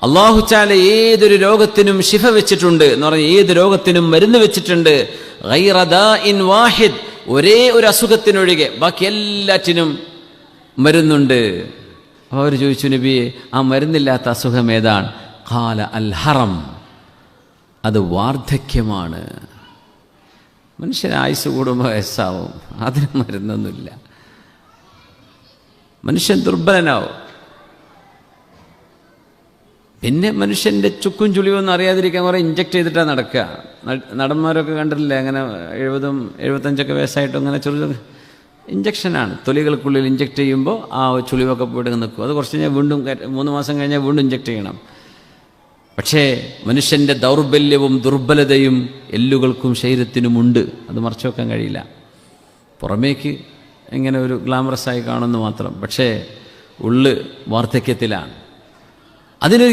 അല്ലാഹു തആല ഏതൊരു രോഗത്തിനും ശിഫ വെച്ചിട്ടുണ്ട് എന്ന് പറഞ്ഞാൽ ഏത് രോഗത്തിനും മരുന്ന് വെച്ചിട്ടുണ്ട്. ഗൈറ ദാഇൻ വാഹിദ്, ഒരേ ഒരു അസുഖത്തിനൊഴികെ ബാക്കി എല്ലാറ്റിനും മരുന്നുണ്ട്. അവർ ചോദിച്ചു, നബിയെ ആ മരുന്നില്ലാത്ത അസുഖം ഏതാണ്? ഖാല അൽ ഹറം, അത് വാർദ്ധക്യമാണ്. മനുഷ്യന് ആയുസ് കൂടുമ്പോൾ വയസ്സാവും, അതിന് മരുന്നൊന്നുമില്ല. മനുഷ്യൻ ദുർബലനാവും. പിന്നെ മനുഷ്യൻ്റെ ചുക്കും ചുളിയൊന്നും അറിയാതിരിക്കാൻ കുറേ ഇഞ്ചക്ട് ചെയ്തിട്ടാണ് നടക്കുക. നടന്മാരൊക്കെ കണ്ടിട്ടില്ലേ, അങ്ങനെ 70-75 വയസ്സായിട്ടും അങ്ങനെ ചെറു ഇഞ്ചക്ഷനാണ്. തൊലികൾക്കുള്ളിൽ ഇഞ്ചക്ട് ചെയ്യുമ്പോൾ ആ ചുളിവൊക്കെ പോയിട്ട് നിൽക്കും. അത് കുറച്ച് കഴിഞ്ഞാൽ വീണ്ടും 3 മാസം കഴിഞ്ഞാൽ വീണ്ടും ഇഞ്ചക്ട് ചെയ്യണം. പക്ഷേ മനുഷ്യൻ്റെ ദൗർബല്യവും ദുർബലതയും എല്ലുകൾക്കും ശരീരത്തിനുമുണ്ട്. അത് മറച്ചു വെക്കാൻ കഴിയില്ല. പുറമേക്ക് ഇങ്ങനെ ഒരു ഗ്ലാമറസായി കാണുന്നു മാത്രം, പക്ഷേ ഉള്ള് വാർദ്ധക്യത്തിലാണ്. അതിനൊരു